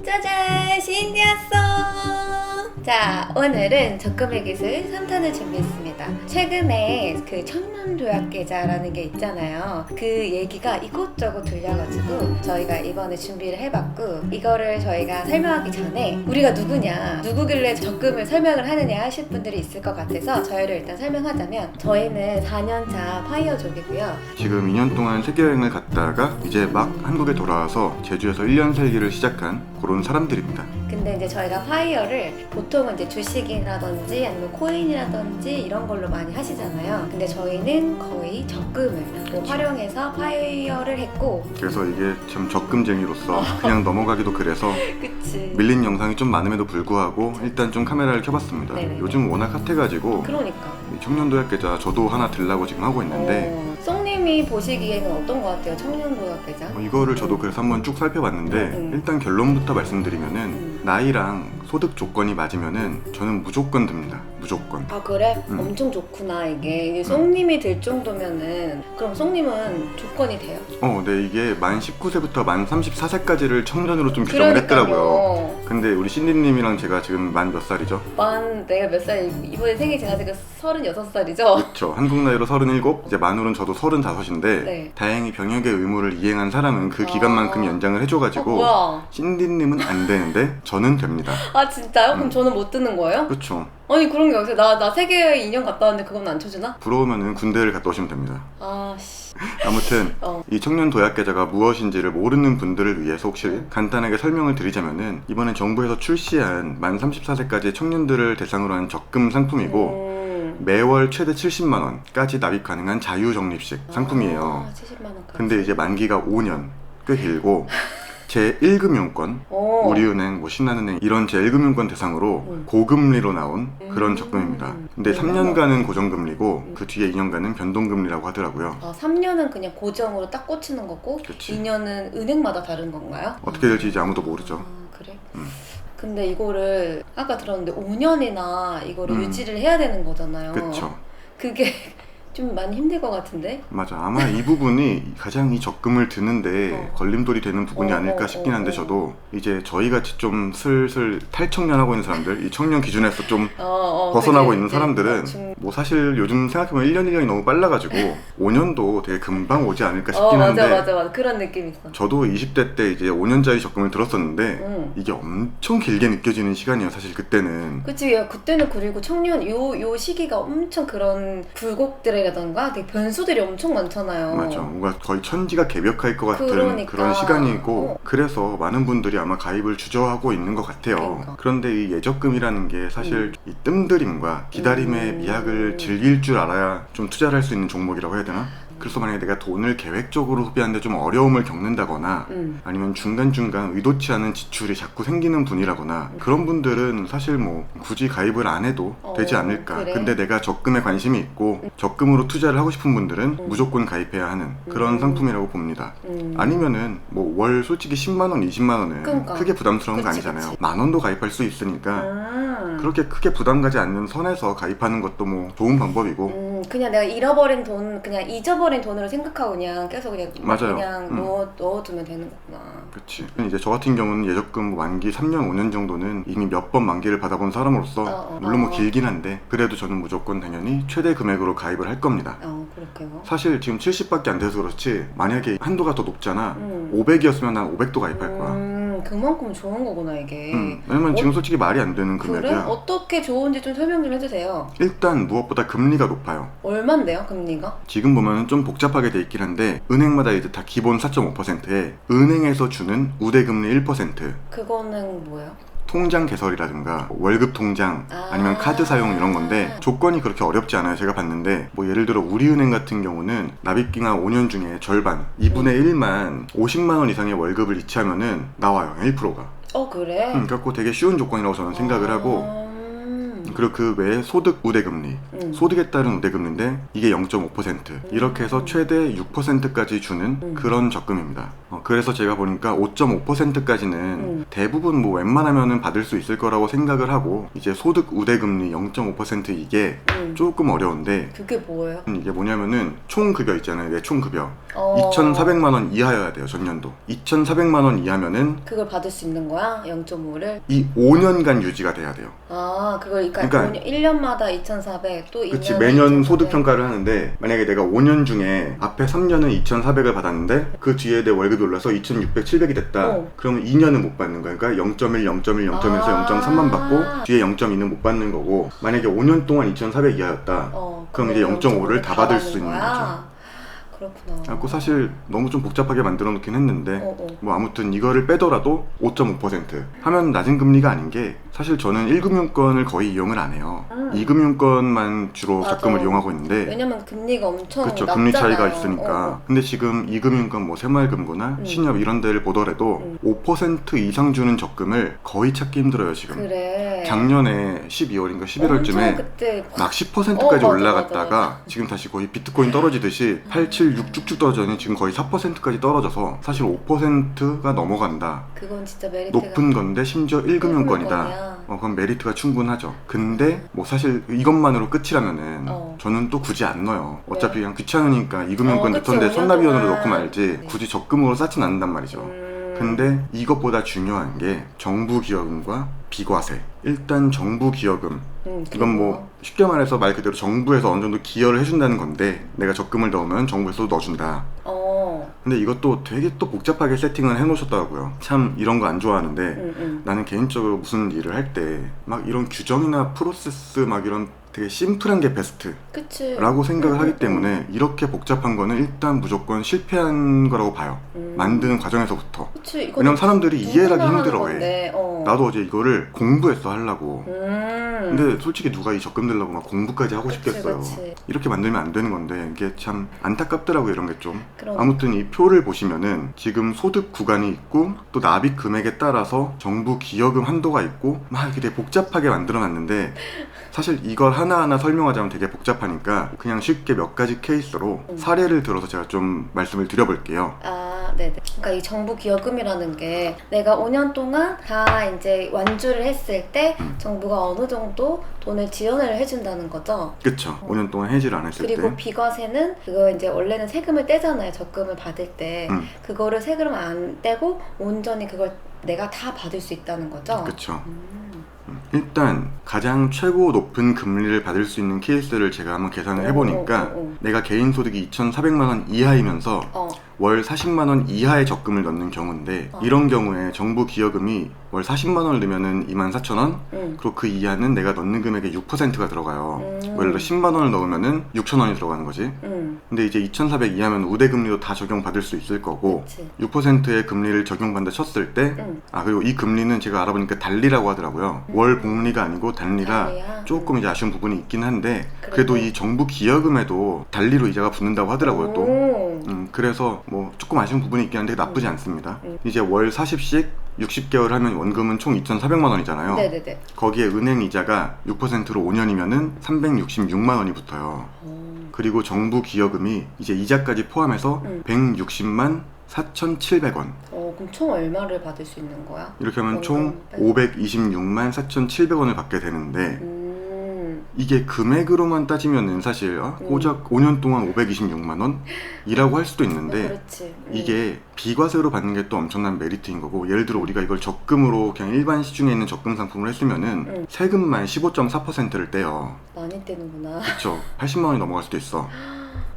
짜잔! 신디 왔어! 자, 오늘은 적금의 기술 3탄을 준비했습니다. 최근에 그 청년도약계좌라는 게 있잖아요. 그 얘기가 이곳저곳 들려가지고 저희가 이번에 준비를 해봤고, 이거를 저희가 설명하기 전에 우리가 누구길래 적금을 설명을 하느냐 하실 분들이 있을 것 같아서 저희를 일단 설명하자면, 저희는 4년차 파이어족이고요. 지금 2년 동안 세계여행을 갔다가 이제 막 한국에 돌아와서 제주에서 1년 살기를 시작한 그런 사람들입니다. 근데 이제 저희가 파이어를 보통은 이제 주식이라든지 아니면 코인이라든지 이런 걸로 많이 하시잖아요. 근데 저희는 거의 적금을 활용해서 파이어를 했고, 그래서 이게 참 적금쟁이로서 그냥 넘어가기도 그래서 그치. 밀린 영상이 좀 많음에도 불구하고 일단 좀 카메라를 켜봤습니다. 네네. 요즘 워낙 핫해가지고 그러니까. 이 청년도약계좌 저도 하나 들라고 지금 하고 있는데 쏭님이 보시기에는 어떤 것 같아요? 청년도약계좌? 이거를 저도 그래서 한번 쭉 살펴봤는데 일단 결론부터 말씀드리면은 나이랑 소득 조건이 맞으면은 저는 무조건 듭니다. 무조건. 아 그래? 엄청 좋구나 이게 쏭님이 될 정도면은. 그럼 송님은 조건이 돼요? 네, 이게 만 19세부터 만 34세까지를 청년으로 좀 규정을 했더라고요. 근데 우리 신디님이랑 제가 지금 만 몇 살이죠? 내가 몇 살? 이번에 생일 제가 지금 36살이죠? 그렇죠. 한국 나이로 37, 이제 만으로는 저도 35인데 네. 다행히 병역의 의무를 이행한 사람은 그 기간만큼 연장을 해줘가지고 뭐야? 신디님은 안 되는데 저는 됩니다. 아 진짜요? 그럼 저는 못 뜨는 거예요? 그렇죠. 아니 그런 게 어딨어요? 나 세계 2년 갔다 왔는데 그건 안 쳐주나? 부러우면은 군대를 갔다 오시면 됩니다. 아씨. 아무튼 이 청년도약계좌가 무엇인지를 모르는 분들을 위해서 혹시 간단하게 설명을 드리자면은, 이번에 정부에서 출시한 만 34세까지 청년들을 대상으로 한 적금 상품이고 매월 최대 70만 원까지 납입 가능한 자유적립식 상품이에요. 70만 원까지. 근데 이제 만기가 5년, 꽤 길고 제1금융권, 우리은행, 신한은행 이런 제1금융권 대상으로 고금리로 나온 그런 적금입니다. 근데 3년간은 고정금리고 그 뒤에 2년간은 변동금리라고 하더라고요. 3년은 그냥 고정으로 딱 꽂히는 거고, 그치. 2년은 은행마다 다른 건가요? 어떻게 될지 이제 아무도 모르죠. 그래? 근데 이거를 아까 들었는데 5년이나 이거를 유지를 해야 되는 거잖아요. 그쵸. 그게 좀 많이 힘들 것 같은데? 맞아. 아마 이 부분이 가장 이 적금을 드는데 걸림돌이 되는 부분이 아닐까 싶긴 한데, 저도 이제 저희같이 좀 슬슬 탈청년하고 있는 사람들, 이 청년 기준에서 좀 벗어나고 있는 사람들은 뭐 사실 요즘 생각해보면 1년 1년이 너무 빨라가지고 5년도 되게 금방 오지 않을까 싶긴 한데, 맞아. 그런 느낌이 있어. 저도 20대 때 이제 5년짜리 적금을 들었었는데 이게 엄청 길게 느껴지는 시간이에요, 사실 그때는. 그치. 야, 그때는 그리고 청년 요 시기가 엄청 그런 굴곡들이라던가 되게 변수들이 엄청 많잖아요. 맞아. 뭔가 거의 천지가 개벽할 것 같은 그러니까. 그런 시간이고 그래서 많은 분들이 아마 가입을 주저하고 있는 것 같아요. 그러니까. 그런데 이 예적금이라는 게 사실 이 뜸들임과 기다림의 미학을 즐길 줄 알아야 좀 투자를 할 수 있는 종목이라고 해야 되나? 그래서 만약에 내가 돈을 계획적으로 소비하는데 좀 어려움을 겪는다거나 아니면 중간중간 의도치 않은 지출이 자꾸 생기는 분이라거나 그런 분들은 사실 뭐 굳이 가입을 안 해도 되지 않을까. 그래? 근데 내가 적금에 관심이 있고 적금으로 투자를 하고 싶은 분들은 무조건 가입해야 하는 그런 상품이라고 봅니다. 아니면은 뭐 월 솔직히 10만 원, 20만 원은 그러니까. 크게 부담스러운 거 아니잖아요. 만 원도 가입할 수 있으니까 그렇게 크게 부담 가지 않는 선에서 가입하는 것도 뭐 좋은 방법이고. 그냥 내가 잃어버린 돈, 그냥 잊어버린 돈으로 생각하고 그냥 계속 그냥 맞아요. 그냥 넣어두면 되는 거구나. 그치. 이제 저 같은 경우는 예적금 만기 3년, 5년 정도는 이미 몇 번 만기를 받아본 사람으로서 물론 뭐 길긴 한데 그래도 저는 무조건 당연히 최대 금액으로 가입을 할 겁니다. 그렇게요? 사실 지금 70밖에 안 돼서 그렇지 만약에 한도가 더 높잖아. 500이었으면 난 500도 가입할 거야. 그만큼 좋은 거구나 이게. 왜냐면 지금 솔직히 말이 안 되는 그래? 금액이야. 어떻게 좋은지 좀 설명 좀 해주세요. 일단 무엇보다 금리가 높아요. 얼만데요, 금리가? 지금 보면 좀 복잡하게 돼 있긴 한데 은행마다 이제 다 기본 4.5%에 은행에서 주는 우대금리 1%, 그거는 뭐예요? 통장 개설이라든가 월급 통장 아니면 카드 사용 이런 건데 조건이 그렇게 어렵지 않아요. 제가 봤는데 뭐 예를 들어 우리은행 같은 경우는 납입기간 5년 중에 절반 2분의 1만 50만 원 이상의 월급을 이체하면은 나와요. 1%가. 그래? 그래갖고 되게 쉬운 조건이라고 저는 생각을 하고, 그리고 그 외에 소득 우대금리, 소득에 따른 우대금리인데 이게 0.5%, 이렇게 해서 최대 6%까지 주는 그런 적금입니다. 그래서 제가 보니까 5.5%까지는 대부분 뭐 웬만하면은 받을 수 있을 거라고 생각을 하고, 이제 소득 우대금리 0.5% 이게 조금 어려운데, 그게 뭐예요? 이게 뭐냐면은 총급여 있잖아요. 내 총급여 어. 2,400만 원 이하여야 돼요. 전년도 2,400만 원 이하면은 그걸 받을 수 있는 거야? 0.5를? 이 5년간 유지가 돼야 돼요. 아, 그걸 그러니까 1년마다 2,400, 또 2년에 그치, 매년 2,400. 소득 평가를 하는데, 만약에 내가 5년 중에 앞에 3년은 2,400을 받았는데 그 뒤에 내 월급이 올라서 2,600, 700이 됐다. 그러면 2년은 못 받는 거야. 그러니까 0.1, 0.1, 0.1에서 0.3만 받고 뒤에 0.2는 못 받는 거고, 만약에 5년 동안 2,400 이하였다. 그럼 이제 0.5를 다 받을 수 있는 거죠. 그렇구나. 그래서 사실 너무 좀 복잡하게 만들어 놓긴 했는데 뭐 아무튼 이거를 빼더라도 5.5% 하면 낮은 금리가 아닌 게, 사실 저는 1금융권을 거의 이용을 안 해요. 2금융권만 주로 맞아. 적금을 이용하고 있는데, 왜냐면 금리가 엄청 그렇죠, 낮잖아요. 금리 차이가 있으니까. 근데 지금 2금융권 뭐 새마을금고나 신협 이런 데를 보더라도 5% 이상 주는 적금을 거의 찾기 힘들어요 지금. 그래. 작년에 12월인가 11월쯤에 그때 막 10%까지 맞아, 올라갔다가 맞아. 지금 다시 거의 비트코인 떨어지듯이 8, 7, 6 쭉쭉 떨어졌더니 지금 거의 4%까지 떨어져서 사실 5%가 넘어간다. 그건 진짜 메리트가 높은 건데 심지어 1금융권이다. 그럼 메리트가 충분하죠. 근데 뭐 사실 이것만으로 끝이라면은 저는 또 굳이 안 넣어요. 어차피 그냥 귀찮으니까 2금융권 넣던데 선납위원으로 넣고 말지 굳이 적금으로 쌓진 않는단 말이죠. 근데 이것보다 중요한 게 정부 기여금과 비과세. 일단 정부 기여금, 이건 뭐 쉽게 말해서 말 그대로 정부에서 어느 정도 기여를 해준다는 건데, 내가 적금을 넣으면 정부에서 넣어준다. 근데 이것도 되게 또 복잡하게 세팅을 해놓으셨더라고요. 참 이런 거 안 좋아하는데 나는 개인적으로 무슨 일을 할 때 막 이런 규정이나 프로세스 막 이런 되게 심플한 게 베스트 그치. 라고 생각을 하기 때문에 이렇게 복잡한 거는 일단 무조건 실패한 거라고 봐요. 만드는 과정에서부터. 그치, 왜냐면 사람들이 이해를 하기 힘들어해. 건데, 나도 어제 이거를 공부했어 하려고. 근데 솔직히 누가 이 적금 들려고 막 공부까지 하고 싶겠어요. 그치. 이렇게 만들면 안 되는 건데 이게 참 안타깝더라고요, 이런 게 좀. 그러니까. 아무튼 이 표를 보시면은 지금 소득 구간이 있고 또 납입 금액에 따라서 정부 기여금 한도가 있고 막 이렇게 되게 복잡하게 만들어 놨는데, 사실 이걸 하나하나 설명하자면 되게 복잡하니까 그냥 쉽게 몇 가지 케이스로 사례를 들어서 제가 좀 말씀을 드려볼게요. 아, 네네. 그러니까 이 정부 기여금이라는 게 내가 5년 동안 다 이제 완주를 했을 때 정부가 어느 정도 돈을 지원을 해준다는 거죠. 그쵸. 5년 동안 해지를 안 했을 그리고 때. 비과세는 그거 이제 원래는 세금을 떼잖아요. 적금을 받을 때. 그거를 세금을 안 떼고 온전히 그걸 내가 다 받을 수 있다는 거죠. 그쵸. 일단 가장 최고 높은 금리를 받을 수 있는 케이스를 제가 한번 계산을 해보니까 내가 개인 소득이 2,400만 원 이하이면서 월 40만 원 이하의 적금을 넣는 경우인데, 이런 경우에 정부 기여금이 월 40만 원을 넣으면은 24,000원, 그리고 그 이하는 내가 넣는 금액의 6%가 들어가요. 예를 들어 10만 원을 넣으면은 6,000원이 들어가는 거지. 근데 이제 2,400 이하면 우대금리도 다 적용받을 수 있을 거고, 그치. 6%의 금리를 적용받는다 쳤을 때, 그리고 이 금리는 제가 알아보니까 달리라고 하더라고요. 월 복리가 아니고 달리라. 조금 이제 아쉬운 부분이 있긴 한데, 그래도 이 정부 기여금에도 달리로 이자가 붙는다고 하더라고요, 또. 그래서 뭐 조금 아쉬운 부분이 있긴 한데 나쁘지 않습니다. 이제 월 40씩 60개월 하면 원금은 총 2,400만 원이잖아요. 네네네. 거기에 은행 이자가 6%로 5년이면은 366만 원이 붙어요. 그리고 정부 기여금이 이제 이자까지 포함해서 160만 4,700원. 그럼 총 얼마를 받을 수 있는 거야? 이렇게 하면 총 526만 4,700원을 받게 되는데, 이게 금액으로만 따지면은 사실 고작 5년 동안 526만 원이라고 할 수도 있는데, 그렇지. 이게 비과세로 받는 게 또 엄청난 메리트인 거고, 예를 들어 우리가 이걸 적금으로 그냥 일반 시중에 있는 적금 상품을 했으면은 세금만 15.4%를 떼요. 많이 떼는구나. 그쵸. 80만 원이 넘어갈 수도 있어.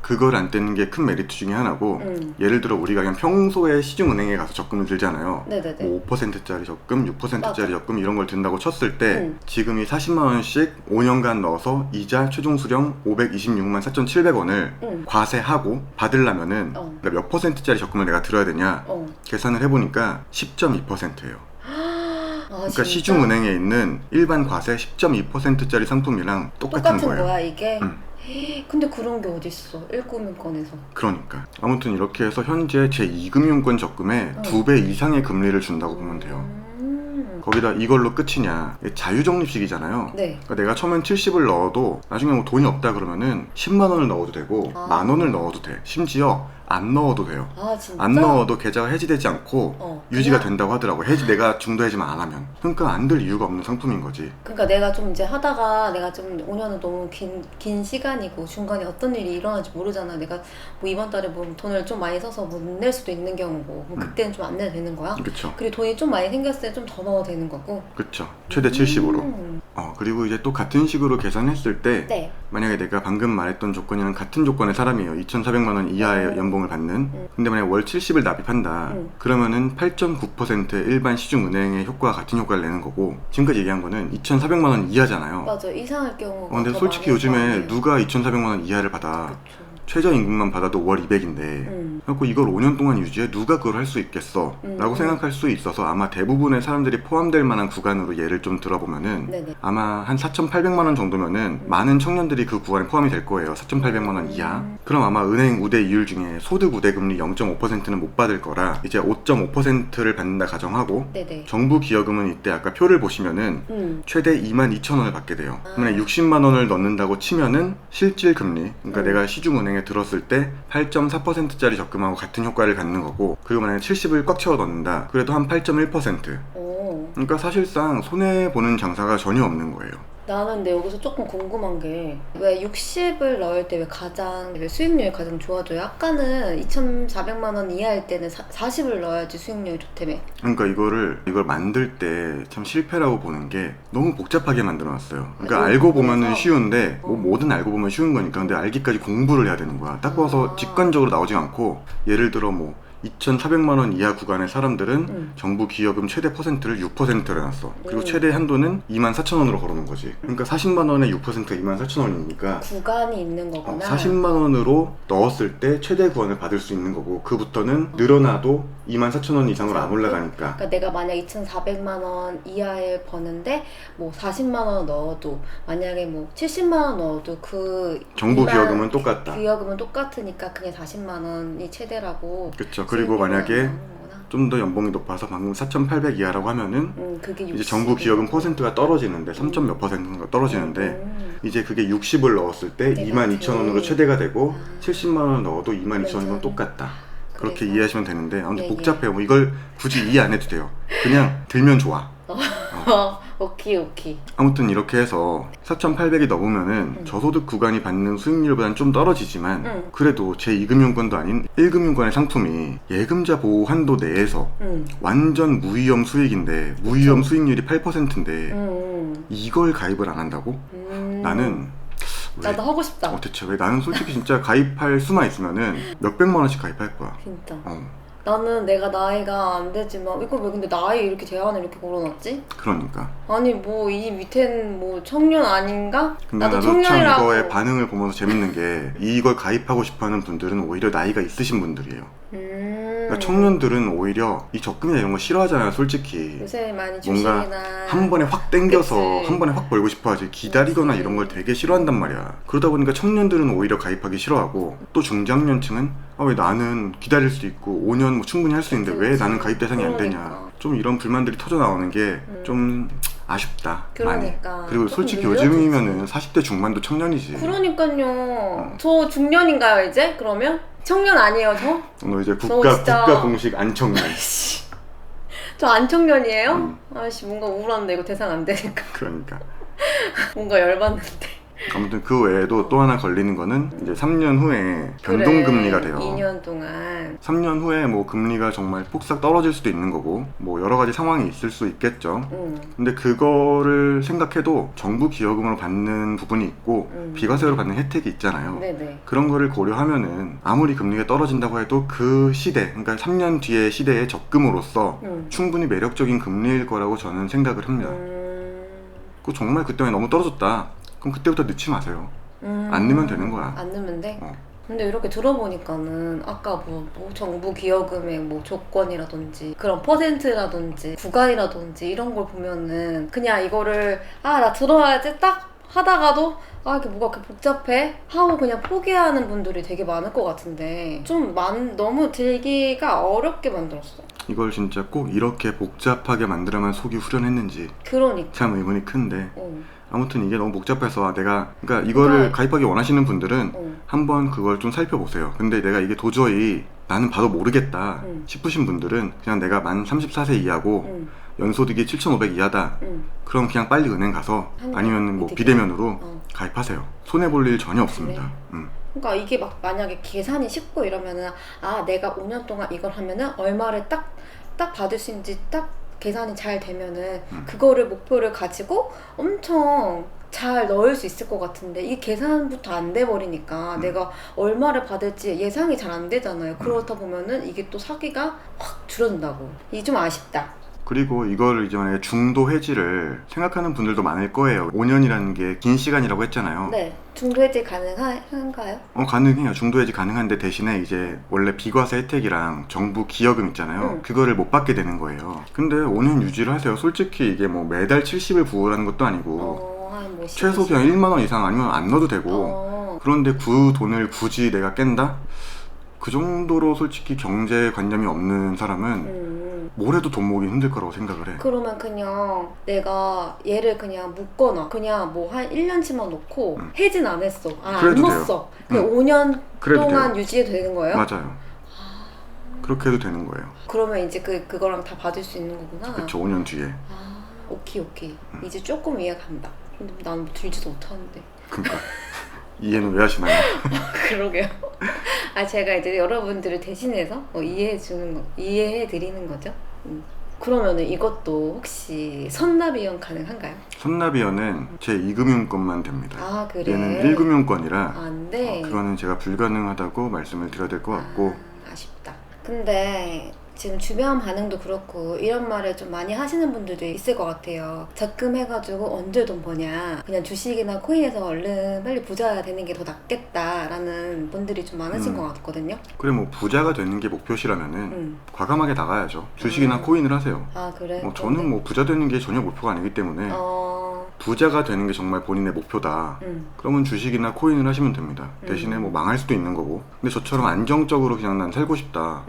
그걸 안 떼는 게 큰 메리트 중에 하나고, 예를 들어 우리가 그냥 평소에 시중은행에 가서 적금을 들잖아요. 네네네. 뭐 5%짜리 적금, 6%짜리 맞아. 적금 이런 걸 든다고 쳤을 때 지금 이 40만 원씩 5년간 넣어서 이자 최종 수령 526만 4,700원을 과세하고 받으려면은 그러니까 몇 %짜리 적금을 내가 들어야 되냐 계산을 해보니까 10.2%예요. 그러니까 진짜? 시중은행에 있는 일반 과세 10.2%짜리 상품이랑 똑같은 거예요. 거야 이게? 근데 그런 게 어딨어 1금융권에서. 그러니까 아무튼 이렇게 해서 현재 제2금융권 적금에 2배 이상의 금리를 준다고 보면 돼요. 거기다 이걸로 끝이냐. 자유적립식이잖아요. 네. 그러니까 내가 처음엔 70을 넣어도 나중에 뭐 돈이 없다 그러면은 10만 원을 넣어도 되고 아. 만 원을 넣어도 돼. 심지어 안 넣어도 돼요. 아 진짜? 안 넣어도 계좌가 해지되지 않고 유지가 된다고 하더라고. 내가 중도 해지만 안 하면. 그러니까 안 될 이유가 없는 상품인 거지. 그러니까 내가 좀 이제 하다가 내가 좀 5년은 너무 긴 시간이고 중간에 어떤 일이 일어날지 모르잖아. 내가 뭐 이번 달에 뭐 돈을 좀 많이 써서 못 낼 수도 있는 경우고 그럼 그때는 좀 안 내도 되는 거야? 그쵸. 그리고 돈이 좀 많이 생겼을 때 좀 더 넣어도 되는 거고. 그쵸. 최대 70으로. 그리고 이제 또 같은 식으로 계산했을 때 네. 만약에 내가 방금 말했던 조건이랑 같은 조건의 사람이에요. 2,400만 원 이하의 연봉을 받는. 근데 만약에 월 70을 납입한다. 그러면은 8.9%의 일반 시중은행의 효과와 같은 효과를 내는 거고 지금까지 얘기한 거는 2,400만 원 이하잖아요. 맞아. 이상할 경우가 근데 더 솔직히 많을 요즘에 거 아니에요. 누가 2,400만 원 이하를 받아. 그쵸. 최저임금만 받아도 월 200인데 그래서 이걸 5년 동안 유지해 누가 그걸 할 수 있겠어 라고 생각할 수 있어서 아마 대부분의 사람들이 포함될 만한 구간으로 예를 좀 들어보면은 네네. 아마 한 4,800만 원 정도면은 많은 청년들이 그 구간에 포함이 될 거예요. 4,800만 원 이하. 그럼 아마 은행 우대 이율 중에 소득 우대 금리 0.5%는 못 받을 거라 이제 5.5%를 받는다 가정하고 네네. 정부 기여금은 이때 아까 표를 보시면은 최대 22,000원을 받게 돼요. 그러면 60만 원을 넣는다고 치면은 실질 금리, 그러니까 내가 시중은행에 들었을 때 8.4%짜리 적금하고 같은 효과를 갖는 거고, 그리고 만약에 70을 꽉 채워 넣는다 그래도 한 8.1%. 그러니까 사실상 손해보는 장사가 전혀 없는 거예요. 나는 근데 여기서 조금 궁금한 게 왜 60을 넣을 때 왜 수익률이 가장 좋아져요? 아까는 2,400만 원 이하일 때는 40을 넣어야지 수익률이 좋다며. 그러니까 이걸 만들 때 참 실패라고 보는 게 너무 복잡하게 만들어 놨어요. 그러니까 아니, 알고 보면은 그래서- 쉬운데 뭐든 알고 보면 쉬운 거니까. 근데 알기까지 공부를 해야 되는 거야. 딱 봐서 직관적으로 나오지 않고 예를 들어 뭐 2,400만 원 이하 구간의 사람들은 정부 기여금 최대 퍼센트를 6%로 해놨어. 그리고 최대 한도는 24,000원으로 걸어놓은 거지. 그러니까 40만 원에 6%가 24,000원이니까 구간이 있는 거구나. 40만 원으로 넣었을 때 최대 구원을 받을 수 있는 거고, 그부터는 늘어나도 24,000원 이상으로 안 올라가니까. 그러니까 내가 만약 2,400만 원 이하에 버는데 뭐 40만 원 넣어도, 만약에 뭐 70만 원 넣어도 그 정부 2만 기여금은 똑같다. 기여금은 똑같으니까 그냥 40만 원이 최대라고. 그쵸. 그리고 수익률이 만약에 나오는 거구나. 좀 더 연봉이 높아서 방금 4,800 이하라고 하면은 그게 이제 60. 정부 기여금 퍼센트가 떨어지는데 3. 몇 퍼센트가 떨어지는데 이제 그게 60을 넣었을 때 네, 22,000원으로 맞지. 최대가 되고 아. 70만 원을 넣어도 22,000원이면 맞아. 똑같다. 그렇게 그래서. 이해하시면 되는데 아무튼 예, 복잡해요. 뭐 이걸 굳이 이해 안 해도 돼요. 그냥 들면 좋아. 오케이. 아무튼 이렇게 해서 4,800이 넘으면은 저소득 구간이 받는 수익률보다는 좀 떨어지지만 그래도 제2금융권도 아닌 1금융권의 상품이 예금자 보호 한도 내에서 완전 무위험 수익인데 무위험 수익률이 8%인데 이걸 가입을 안 한다고? 나는 왜, 나도 하고 싶다. 대체 왜? 나는 솔직히 진짜 가입할 수만 있으면은 몇백만 원씩 가입할 거야. 진짜. 어, 나는 내가 나이가 안 되지만 이거 왜 근데 나이 이렇게 제한을 이렇게 걸어놨지? 그러니까. 아니 뭐 이 밑엔 뭐 청년 아닌가? 근데 나도 나도 참 청년이라고. 이거의 반응을 보면서 재밌는 게 이걸 가입하고 싶어하는 분들은 오히려 나이가 있으신 분들이에요. 그러니까 청년들은 오히려 이 적금이나 이런 거 싫어하잖아요, 솔직히. 요새 많이 뭔가 주식이나 한 번에 확 땡겨서 그치. 한 번에 확 벌고 싶어하지 기다리거나 이런 걸 되게 싫어한단 말이야. 그러다 보니까 청년들은 오히려 가입하기 싫어하고 또 중장년층은 왜 나는 기다릴 수 있고 5년 뭐 충분히 할 수 있는데 왜 나는 가입 대상이 안 되냐. 그러니까. 좀 이런 불만들이 터져 나오는 게 좀 아쉽다. 그러니까. 많이. 그리고 조금 솔직히 늘려주지. 요즘이면은 40대 중반도 청년이지. 그러니까요. 저 중년인가요 이제? 그러면? 청년 아니에요 저? 너 이제 저 진짜- 국가 공식 안청년. 저 안청년이에요? 아씨 뭔가 우울한데 이거 대상 안 되니까 그러니까. 뭔가 열받는데. 아무튼 그 외에도 또 하나 걸리는 거는 이제 3년 후에 변동금리가 돼요. 2년 동안. 3년 후에 뭐 금리가 정말 폭삭 떨어질 수도 있는 거고 뭐 여러 가지 상황이 있을 수 있겠죠. 근데 그거를 생각해도 정부 기여금으로 받는 부분이 있고 비과세로 받는 혜택이 있잖아요. 네네. 그런 거를 고려하면은 아무리 금리가 떨어진다고 해도 그 시대, 그러니까 3년 뒤의 시대의 적금으로서 충분히 매력적인 금리일 거라고 저는 생각을 합니다. 그 정말 그때 너무 떨어졌다. 그럼 그때부터 넣지 마세요. 안 넣으면 되는 거야. 안 넣으면 돼? 어. 근데 이렇게 들어보니까는 아까 뭐 정부 기여금의 뭐 조건이라든지 그런 퍼센트라든지 구간이라든지 이런 걸 보면은 그냥 이거를 나 들어야지 딱 하다가도 아 이게 뭐가 그렇게 복잡해? 하고 그냥 포기하는 분들이 되게 많을 것 같은데 너무 들기가 어렵게 만들었어. 이걸 진짜 꼭 이렇게 복잡하게 만들어만 속이 후련했는지 그러니까. 참 의문이 큰데 어. 아무튼 이게 너무 복잡해서 그러니까 이거를 가입하기 원하시는 분들은 어. 한번 그걸 좀 살펴보세요. 근데 내가 이게 도저히 나는 봐도 모르겠다 싶으신 분들은 그냥 내가 만 34세 이하고 연소득이 7,500 이하다. 그럼 그냥 빨리 은행 가서 아니면 뭐 비대면으로 가입하세요. 손해볼 일 전혀 없습니다. 그러니까 이게 막 만약에 계산이 쉽고 이러면은 아 내가 5년 동안 이걸 하면은 얼마를 딱 받을 수 있는지 딱 계산이 잘 되면은 그거를 목표를 가지고 엄청 잘 넣을 수 있을 것 같은데 이게 계산부터 안 돼 버리니까 내가 얼마를 받을지 예상이 잘 안 되잖아요. 그렇다 보면은 이게 또 사기가 확 줄어든다고. 이게 좀 아쉽다. 그리고 이거를 이제 만약에 중도 해지를 생각하는 분들도 많을 거예요. 5년이라는 게 긴 시간이라고 했잖아요. 네. 중도 해지 가능한가요? 가능해요. 중도 해지 가능한데 대신에 이제 원래 비과세 혜택이랑 정부 기여금 있잖아요. 그거를 못 받게 되는 거예요. 근데 5년 유지를 하세요. 솔직히 이게 뭐 매달 70을 부으라는 것도 아니고 뭐 최소 그냥 1만 원 이상 아니면 안 넣어도 되고 그런데 그 돈을 굳이 내가 깬다? 그 정도로 솔직히 경제관념이 없는 사람은 뭘 해도 돈 모으기 힘들 거라고 생각을 해. 그러면 그냥 내가 얘를 그냥 묶거나 그냥 뭐 한 1년치만 놓고 해진 안 했어. 안 넣었어. 그냥 5년 동안 유지해도 되는 거예요? 맞아요. 그렇게 해도 되는 거예요. 그러면 이제 그거랑 다 받을 수 있는 거구나. 그쵸. 5년 뒤에. 오케이. 이제 조금 이해가 간다. 근데 난 들지도 못하는데. 그러니까 이해는 왜 하시나요? 그러게요. 제가 이제 여러분들을 대신해서 이해해 드리는 거죠. 그러면은 이것도 혹시 선납이용 가능한가요? 선납이연은 제 2금융권만 됩니다. 그래? 얘는 1금융권이라 안 돼. 그거는 제가 불가능하다고 말씀을 드려야 될 것 같고. 아쉽다. 근데 지금 주변 반응도 그렇고 이런 말을 좀 많이 하시는 분들도 있을 것 같아요. 적금해가지고 언제 돈 버냐, 그냥 주식이나 코인에서 얼른 빨리 부자 되는 게 더 낫겠다라는 분들이 좀 많으신 것 같거든요. 그래 뭐 부자가 되는 게 목표시라면은 과감하게 나가야죠. 주식이나 코인을 하세요. 그래? 저는 뭐 부자 되는 게 전혀 목표가 아니기 때문에 부자가 되는 게 정말 본인의 목표다. 그러면 주식이나 코인을 하시면 됩니다. 대신에 뭐 망할 수도 있는 거고. 근데 저처럼 안정적으로 그냥 난 살고 싶다.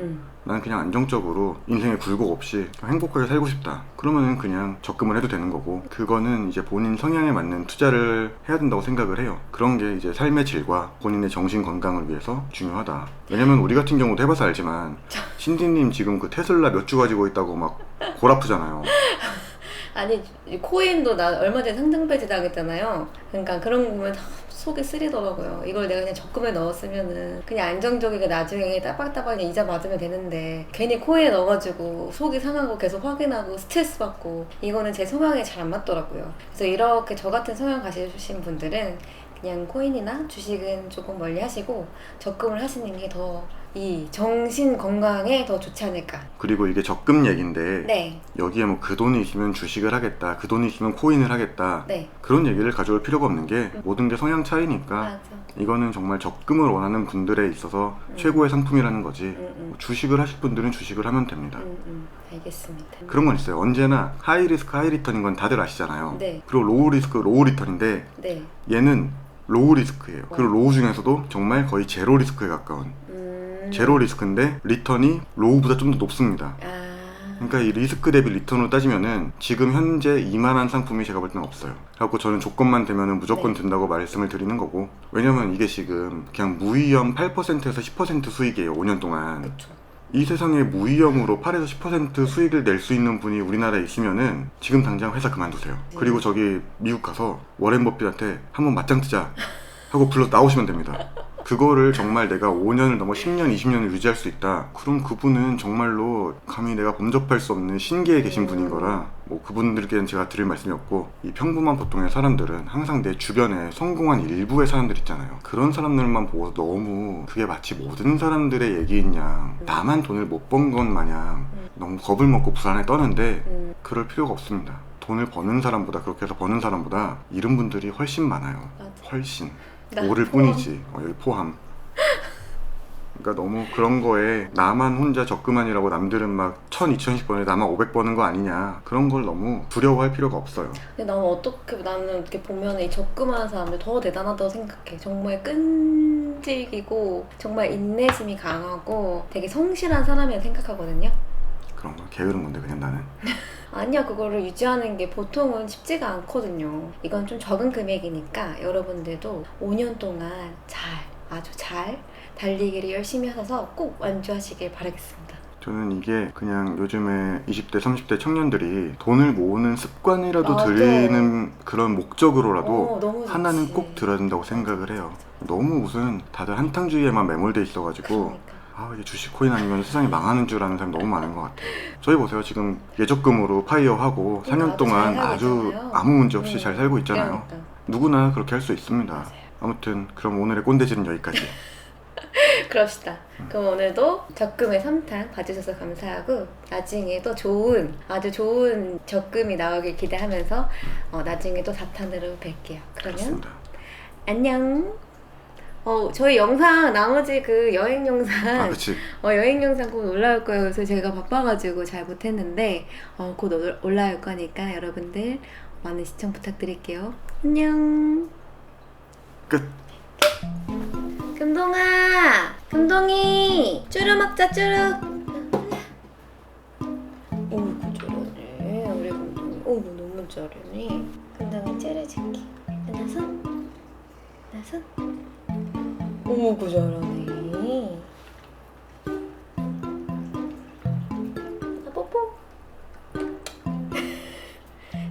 난 그냥 안정적으로 인생에 굴곡 없이 행복하게 살고 싶다. 그러면은 그냥 적금을 해도 되는 거고, 그거는 이제 본인 성향에 맞는 투자를 해야 된다고 생각을 해요. 그런 게 이제 삶의 질과 본인의 정신 건강을 위해서 중요하다. 왜냐면 우리 같은 경우도 해봐서 알지만 신디님 지금 그 테슬라 몇 주 가지고 있다고 막 골 아프잖아요. 아니 코인도 나 얼마 전에 상장 폐지 당했잖아요. 그러니까 그런 거 보면 속이 쓰리더라고요. 이걸 내가 그냥 적금에 넣었으면은 그냥 안정적이게 나중에 따박따박 이자 받으면 되는데 괜히 코인에 넣어가지고 속이 상하고 계속 확인하고 스트레스 받고 이거는 제 성향에 잘 안 맞더라고요. 그래서 이렇게 저 같은 성향 가지신 분들은 그냥 코인이나 주식은 조금 멀리 하시고 적금을 하시는 게 더 이 정신 건강에 더 좋지 않을까. 그리고 이게 적금 얘기인데 네. 여기에 뭐 그 돈이 있으면 주식을 하겠다, 그 돈이 있으면 코인을 하겠다, 네. 그런 얘기를 가져올 필요가 없는 게 모든 게 성향 차이니까. 맞아. 이거는 정말 적금을 원하는 분들에 있어서 최고의 상품이라는 거지. 주식을 하실 분들은 주식을 하면 됩니다. 알겠습니다. 그런 건 있어요. 언제나 하이 리스크 하이 리턴인 건 다들 아시잖아요. 네. 그리고 로우 리스크 로우 리턴인데 네. 얘는 로우 리스크예요. 그리고 로우 중에서도 정말 거의 제로 리스크에 가까운 제로 리스크인데 리턴이 로우보다 좀 더 높습니다. 그러니까 이 리스크 대비 리턴으로 따지면은 지금 현재 이만한 상품이 제가 볼 때는 없어요. 그래갖고 저는 조건만 되면은 무조건 된다고 말씀을 드리는 거고, 왜냐면 이게 지금 그냥 무위험 8%에서 10% 수익이에요. 5년 동안. 그쵸. 이 세상에 무위험으로 8에서 10% 수익을 낼 수 있는 분이 우리나라에 있으면은 지금 당장 회사 그만두세요. 그리고 저기 미국 가서 워렌 버핏한테 한번 맞짱 뜨자 하고 불러 나오시면 됩니다. 그거를 정말 내가 5년을 넘어 10년, 20년을 유지할 수 있다. 그럼 그분은 정말로 감히 내가 범접할 수 없는 신기에 계신 분인 거라, 뭐 그분들께는 제가 드릴 말씀이 없고, 이 평범한 보통의 사람들은 항상 내 주변에 성공한 일부의 사람들 있잖아요. 그런 사람들만 보고 너무 그게 마치 모든 사람들의 얘기인 양 나만 돈을 못 번 것 마냥 너무 겁을 먹고 불안에 떠는데 그럴 필요가 없습니다. 돈을 버는 사람보다, 그렇게 해서 버는 사람보다 잃은 분들이 훨씬 많아요. 훨씬. 오를 뿐이지. 여기 포함. 그러니까 너무 그런 거에 나만 혼자 적금하니라고 남들은 막 1000, 2000씩 버는데 나만 500 버는 거 아니냐, 그런 걸 너무 두려워할 필요가 없어요. 근데 나는 이렇게 보면 이 적금하는 사람들 더 대단하다고 생각해. 정말 끈질기고 정말 인내심이 강하고 되게 성실한 사람이라 생각하거든요. 그런 거 게으른 건데 그냥 나는. 아니야, 그거를 유지하는 게 보통은 쉽지가 않거든요. 이건 좀 적은 금액이니까 여러분들도 5년 동안 아주 잘 달리기를 열심히 하셔서 꼭 완주하시길 바라겠습니다. 저는 이게 그냥 요즘에 20대, 30대 청년들이 돈을 모으는 습관이라도 맞아. 들이는 그런 목적으로라도 너무 좋지. 하나는 꼭 들어야 된다고 생각을 해요. 너무 무슨 다들 한탕주의에만 매몰돼 있어가지고 그러니까. 이게 주식 코인 아니면 세상이 망하는 줄 아는 사람이 너무 많은 것 같아요. 저희 보세요. 지금 예적금으로 파이어하고 4년 나도 동안 잘 살고 아주 있잖아요. 아무 문제 없이 잘 살고 있잖아요. 그러니까. 누구나 그렇게 할 수 있습니다. 맞아요. 아무튼 그럼 오늘의 꼰대질은 여기까지. 그럽시다. 그럼 오늘도 적금의 3탄 봐주셔서 감사하고 나중에 또 아주 좋은 적금이 나오길 기대하면서 나중에 또 4탄으로 뵐게요. 그러면 그렇습니다. 안녕. 저희 영상 나머지 그 여행 영상 그치. 여행 영상 곧 올라올 거예요. 그래서 제가 바빠가지고 잘 못했는데 곧 올라올 거니까 여러분들 많은 시청 부탁드릴게요. 안녕. 끝. 금동이 쭈루 먹자 쭈루. 어이구 잘하네 우리 금동이. 너무 잘하네. 금동이 쭈루줄게. 나선. 어이구 잘하네. 뽀뽀.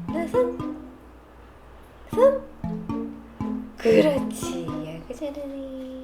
나선. 그렇지. 아이고 잘하네.